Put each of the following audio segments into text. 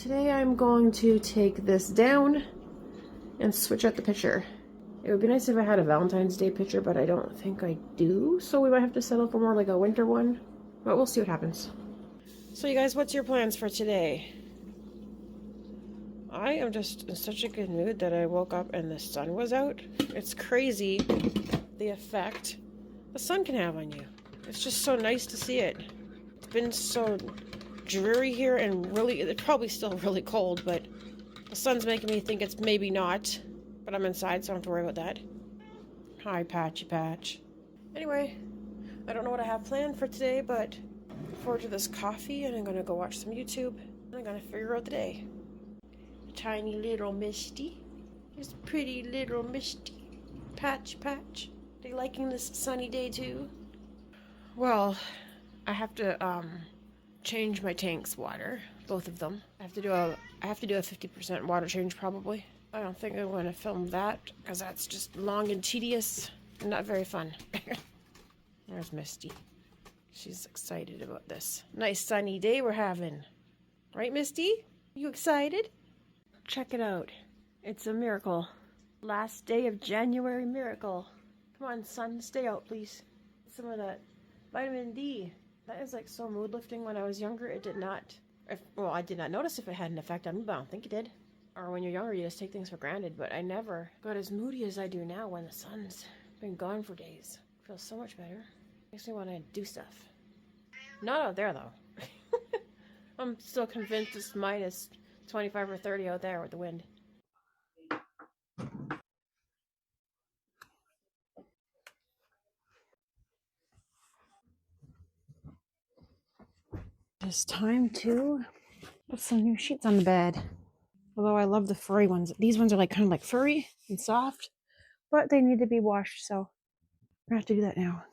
Today I'm going to take this down and switch out the picture. It would be nice if I had a Valentine's Day picture, but I don't think I do, so we might have to settle for more like a winter one, but we'll see what happens. So you guys, what's your plans for today? I am just in such a good mood that I woke up and the sun was out. It's crazy the effect the sun can have on you. It's just so nice to see it. It's been so dreary here and really, it's probably still really cold, but the sun's making me think it's maybe not. But I'm inside, so I don't have to worry about that. Hi, Patchy Patch. Anyway, I don't know what I have planned for today, but I look forward to this coffee, and I'm gonna go watch some YouTube, and I'm gonna figure out the day. Tiny little Misty. This pretty little Misty. Patch Patch. Are you liking this sunny day too? Well, I have to change my tank's water, both of them. I have to do a 50% water change probably. I don't think I'm going to film that because that's just long and tedious and not very fun. There's Misty. She's excited about this nice sunny day we're having. Right, Misty? You excited? Check it out. It's a miracle. Last day of January miracle. Come on, sun, stay out, please. Some of that vitamin D. That is like so mood lifting. When I was younger, it did not. Well, I did not notice if it had an effect on me, but I don't think it did. Or when you're younger, you just take things for granted. But I never got as moody as I do now when the sun's been gone for days. Feels so much better. Makes me want to do stuff. Not out there though. I'm still convinced it's minus 25 or 30 out there with the wind. It's time to put some new sheets on the bed. Although I love the furry ones. These ones are like kind of like furry and soft, but they need to be washed, so I have to do that now.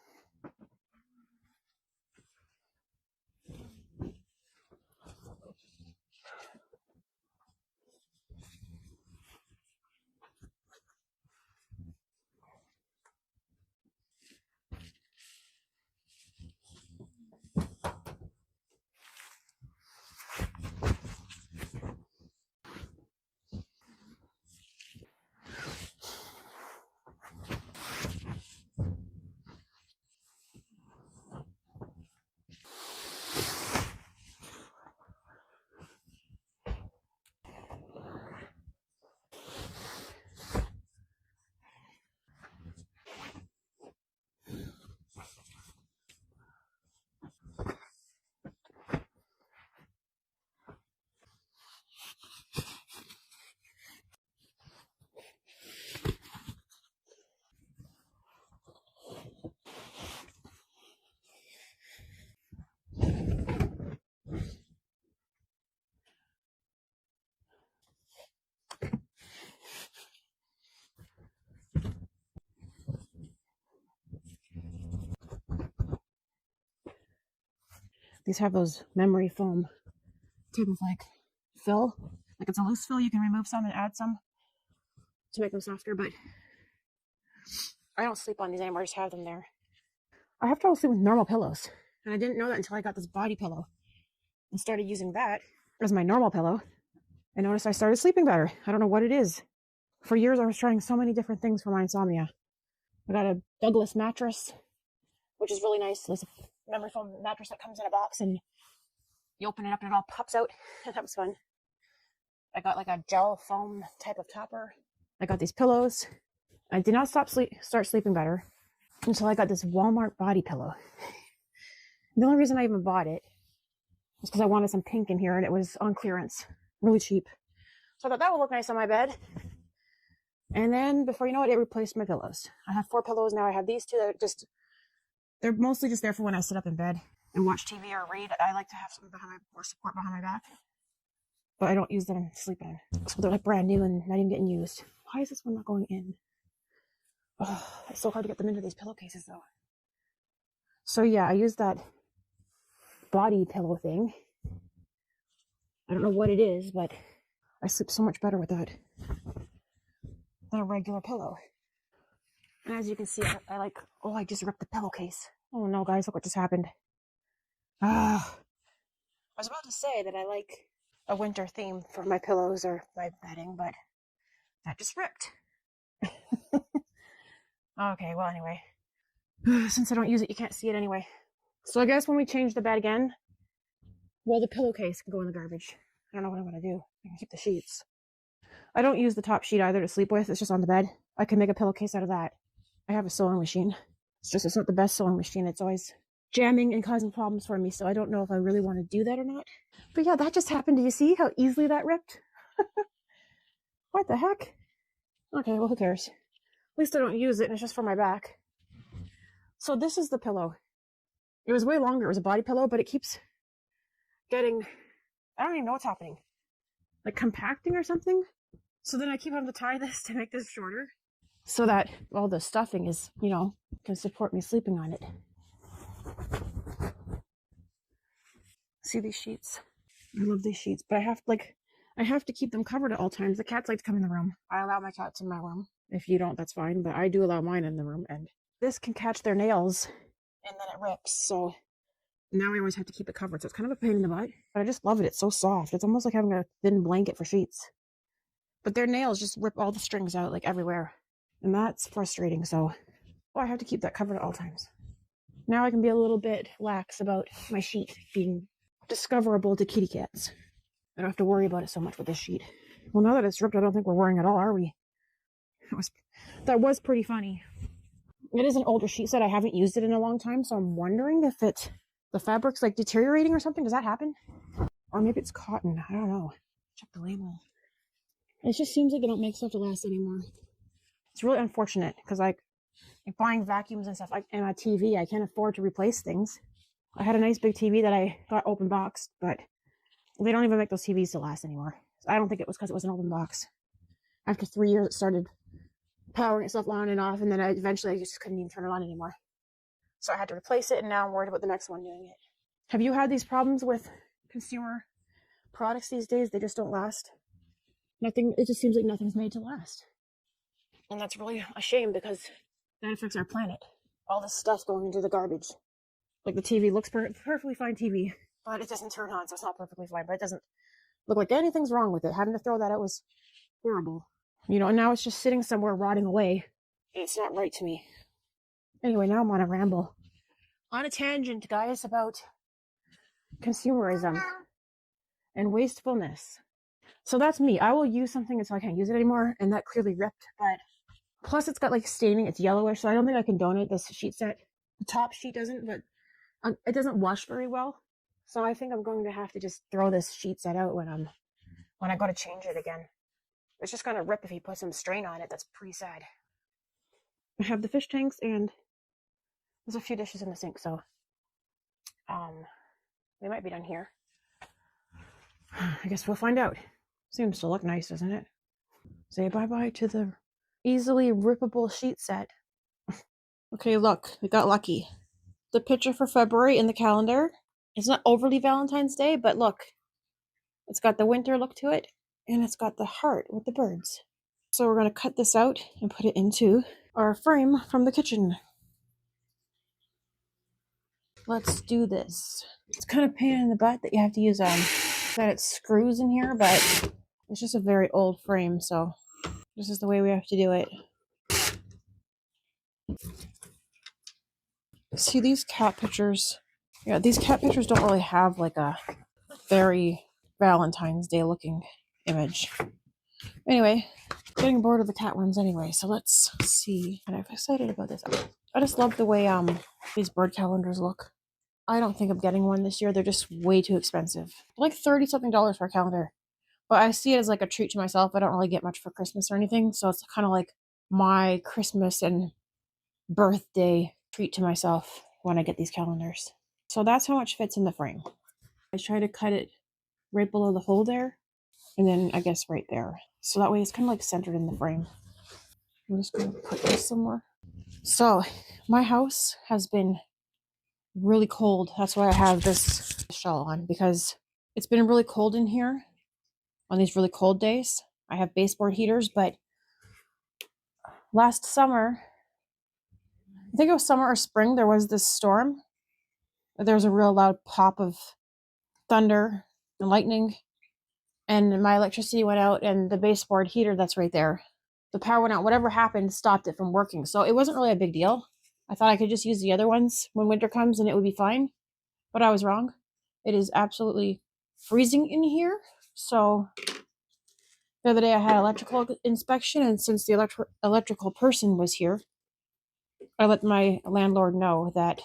These have those memory foam type of like fill. Like it's a loose fill, you can remove some and add some to make them softer, but I don't sleep on these anymore, I just have them there. I have trouble sleeping with normal pillows, and I didn't know that until I got this body pillow and started using that as my normal pillow. I noticed I started sleeping better. I don't know what it is. For years, I was trying so many different things for my insomnia. I got a Douglas mattress, which is really nice. There's a memory foam mattress that comes in a box, and you open it up and it all pops out. That was fun. I got like a gel foam type of topper. I got these pillows. I did not start sleeping better until I got this Walmart body pillow. The only reason I even bought it was because I wanted some pink in here, and it was on clearance, really cheap. So I thought that would look nice on my bed. And then before you know it, it replaced my pillows. I have 4 pillows now. I have these 2 that they're mostly just there for when I sit up in bed and watch TV or read. I like to have some more support behind my back, but I don't use them to sleep in. So they're like brand new and not even getting used. Why is this one not going in? Oh, it's so hard to get them into these pillowcases though. So yeah, I use that body pillow thing. I don't know what it is, but I sleep so much better with that than a regular pillow. And as you can see, I just ripped the pillowcase. Oh no, guys, look what just happened. I was about to say that I like a winter theme for my pillows or my bedding, but that just ripped. Okay, well, anyway. Since I don't use it, you can't see it anyway. So I guess when we change the bed again, well, the pillowcase can go in the garbage. I don't know what I'm going to do. I can keep the sheets. I don't use the top sheet either to sleep with. It's just on the bed. I can make a pillowcase out of that. I have a sewing machine. It's just, it's not the best sewing machine. It's always jamming and causing problems for me. So I don't know if I really want to do that or not. But yeah, that just happened. Do you see how easily that ripped? What the heck? Okay, well, who cares? At least I don't use it, and it's just for my back. So this is the pillow. It was way longer. It was a body pillow, but it keeps getting, I don't even know what's happening. Like compacting or something. So then I keep having to tie this to make this shorter so that all the stuffing is, you know, can support me sleeping on it. See these sheets? I love these sheets, but I have to keep them covered at all times. The cats like to come in the room. I allow my cats in my room. If you don't, that's fine, but I do allow mine in the room, and this can catch their nails and then it rips. So now I always have to keep it covered. So it's kind of a pain in the butt, but I just love it. It's so soft. It's almost like having a thin blanket for sheets. But their nails just rip all the strings out like everywhere. And that's frustrating. So I have to keep that covered at all times. Now I can be a little bit lax about my sheet being discoverable to kitty cats. I don't have to worry about it so much with this sheet. Well, now that it's ripped, I don't think we're worrying at all, are we? That was pretty funny. It is an older sheet set. I haven't used it in a long time, so I'm wondering if the fabric's like deteriorating or something. Does that happen? Or maybe it's cotton. I don't know. Check the label. It just seems like they don't make stuff to last anymore. It's really unfortunate because like buying vacuums and stuff and a TV, I can't afford to replace things. I had a nice big TV that I got open boxed, but they don't even make those TVs to last anymore. I don't think it was because it was an open box. After 3 years, it started powering itself on and off, and then eventually I just couldn't even turn it on anymore. So I had to replace it, and now I'm worried about the next one doing it. Have you had these problems with consumer products these days? They just don't last. Nothing. It just seems like nothing's made to last. And that's really a shame because that affects our planet. All this stuff going into the garbage. Like the TV looks perfectly fine TV, but it doesn't turn on, so it's not perfectly fine, but it doesn't look like anything's wrong with it. Having to throw that out was horrible. You know, and now it's just sitting somewhere rotting away, and it's not right to me. Anyway, now I'm on a ramble. On a tangent, guys, about consumerism and wastefulness. So that's me. I will use something until I can't use it anymore, and that clearly ripped, but plus it's got like staining, it's yellowish, so I don't think I can donate this sheet set. The top sheet doesn't, but it doesn't wash very well. So I think I'm going to have to just throw this sheet set out when I go to change it again. It's just gonna rip if you put some strain on it. That's pretty sad. I have the fish tanks and there's a few dishes in the sink, so they might be done here. I guess we'll find out. Seems to look nice, doesn't it? Say bye-bye to the easily rippable sheet set. Okay, look, we got lucky. The picture for February in the calendar. It's not overly Valentine's Day, but look. It's got the winter look to it, and it's got the heart with the birds. So we're going to cut this out and put it into our frame from the kitchen. Let's do this. It's kind of a pain in the butt that you have to use that it screws in here, but it's just a very old frame, so this is the way we have to do it. See these cat pictures? Yeah, these cat pictures don't really have like a very Valentine's Day looking image. Anyway, getting bored of the cat ones anyway, so let's see. And I'm excited about this. I just love the way these bird calendars look. I don't think I'm getting one this year. They're just way too expensive. Like $30-something for a calendar. But I see it as like a treat to myself. I don't really get much for Christmas or anything, so it's kind of like my Christmas and birthday treat to myself when I get these calendars. So that's how much fits in the frame. I try to cut it right below the hole there, and then I guess right there. So that way it's kind of like centered in the frame. I'm just going to put this somewhere. So my house has been really cold. That's why I have this shell on, because it's been really cold in here on these really cold days. I have baseboard heaters, but last summer, I think it was summer or spring, there was this storm. There was a real loud pop of thunder and lightning, and my electricity went out, and the baseboard heater that's right there, the power went out. Whatever happened stopped it from working. So it wasn't really a big deal. I thought I could just use the other ones when winter comes and it would be fine. But I was wrong. It is absolutely freezing in here. So the other day I had electrical inspection, and since the electrical person was here, I let my landlord know that,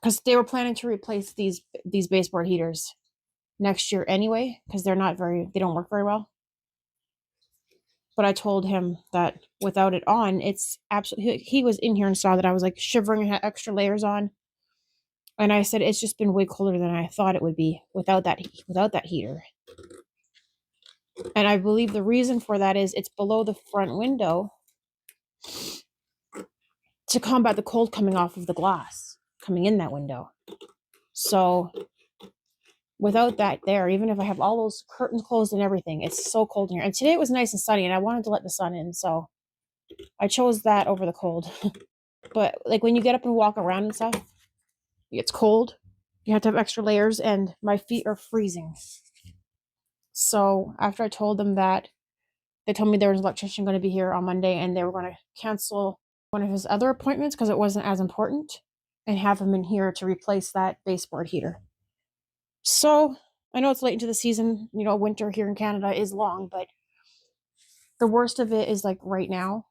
because they were planning to replace these baseboard heaters next year anyway, because they don't work very well. But I told him that without it on, it's absolutely, he was in here and saw that I was like shivering and had extra layers on. And I said, it's just been way colder than I thought it would be without that heater. And I believe the reason for that is it's below the front window to combat the cold coming off of the glass coming in that window. So without that there, even if I have all those curtains closed and everything, it's so cold in here. And today it was nice and sunny, and I wanted to let the sun in, so I chose that over the cold. But like when you get up and walk around and stuff, it's cold. You have to have extra layers, and my feet are freezing. So after I told them that, they told me there was an electrician going to be here on Monday, and they were going to cancel one of his other appointments because it wasn't as important, and have him in here to replace that baseboard heater. So I know it's late into the season. You know, winter here in Canada is long, but the worst of it is like right now,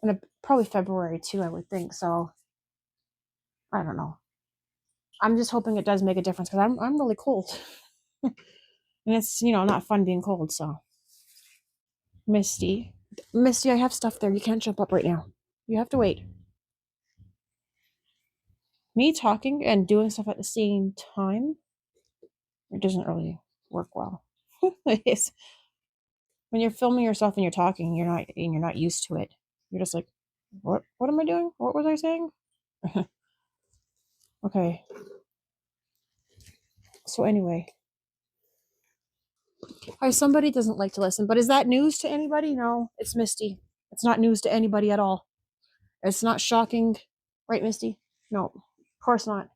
and probably February too, I would think. So I don't know. I'm just hoping it does make a difference, because I'm really cold, and it's, you know, not fun being cold. So Misty, I have stuff there. You can't jump up right now. You have to wait. Me talking and doing stuff at the same time, it doesn't really work well. It's, when you're filming yourself and you're talking, you're not used to it. You're just like, what am I doing? What was I saying? Okay. So anyway, somebody doesn't like to listen, but is that news to anybody? No, it's Misty. It's not news to anybody at all. It's not shocking, right, Misty? No, of course not.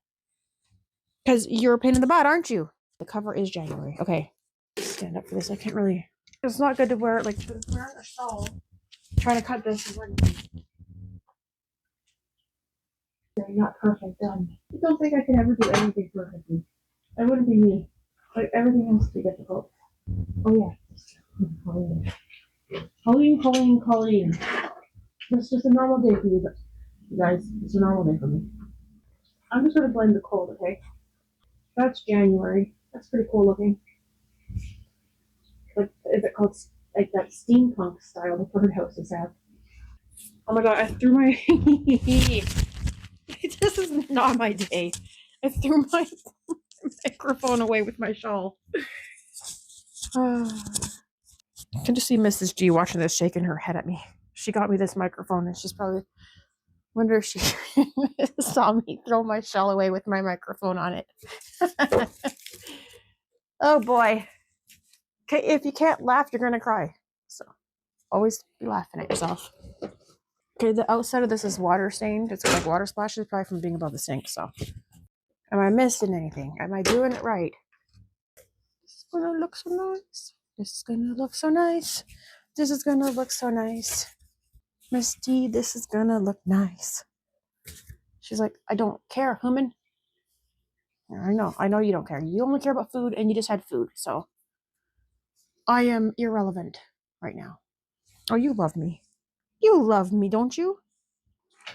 Because you're a pain in the butt, aren't you? The cover is January. Okay, stand up for this. I can't really. It's not good to wear it like wearing a shawl. Trying to cut this is like not perfect. I don't think I can ever do anything perfectly. That wouldn't be me. Like, everything has to be difficult. Oh yeah, Colleen. It's just a normal day for you guys. It's a normal day for me. I'm just gonna blend the cold, okay? That's January. That's pretty cool looking. Like, is it called like that steampunk style the birdhouses have? Oh my god, I threw my. This is not my day. I threw my microphone away with my shawl. I can just see Mrs. G watching this, shaking her head at me. She got me this microphone, and she's probably wonder if she saw me throw my shawl away with my microphone on it. Oh boy. Okay, if you can't laugh, you're gonna cry. So always be laughing at yourself. Okay, the outside of this is water stained. It's like water splashes, probably from being above the sink. So, am I missing anything? Am I doing it right? This is gonna look so nice. This is gonna look so nice. This is gonna look so nice. Misty, this is gonna look nice. She's like, I don't care, human. I know you don't care. You only care about food, and you just had food. So, I am irrelevant right now. Oh, you love me. You love me, don't you?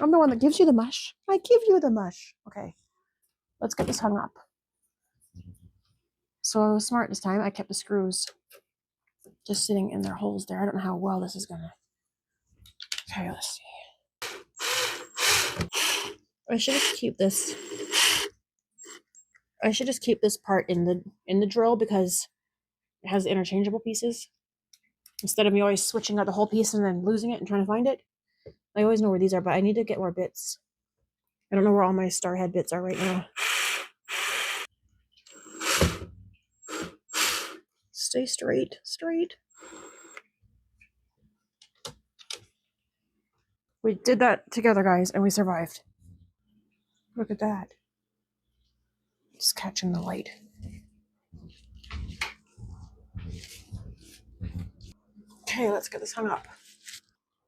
I'm the one that gives you the mush. I give you the mush. Okay, let's get this hung up. So I was smart this time. I kept the screws just sitting in their holes there. I don't know how well this is gonna. Okay, let's see. I should just keep this. I should just keep this part in the drill, because it has interchangeable pieces. Instead of me always switching out the whole piece and then losing it and trying to find it. I always know where these are, but I need to get more bits. I don't know where all my Starhead bits are right now. Stay straight. We did that together, guys, and we survived. Look at that. Just catching the light. Okay, let's get this hung up.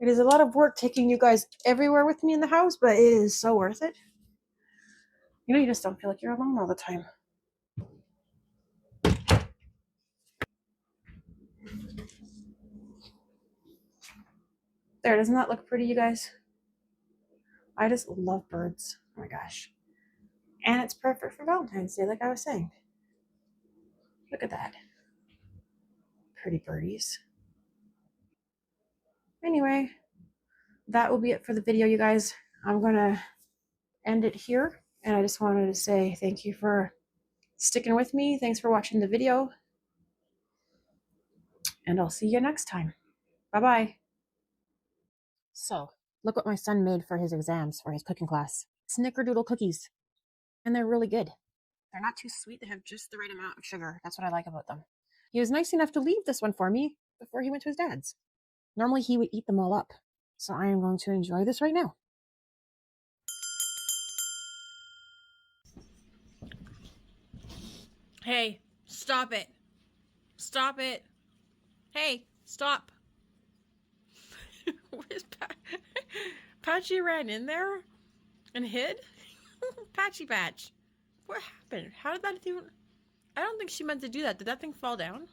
It is a lot of work taking you guys everywhere with me in the house, but it is so worth it. You know, you just don't feel like you're alone all the time. There, doesn't that look pretty, you guys? I just love birds. Oh my gosh. And it's perfect for Valentine's Day, like I was saying. Look at that. Pretty birdies. Anyway, that will be it for the video, you guys. I'm going to end it here. And I just wanted to say thank you for sticking with me. Thanks for watching the video. And I'll see you next time. Bye-bye. So, look what my son made for his exams for his cooking class. Snickerdoodle cookies. And they're really good. They're not too sweet. They have just the right amount of sugar. That's what I like about them. He was nice enough to leave this one for me before he went to his dad's. Normally he would eat them all up. So I am going to enjoy this right now. Hey, stop it. Stop it. Hey, stop. Where's Patchy ran in there and hid? Patchy Patch. What happened? How did that even... I don't think she meant to do that. Did that thing fall down?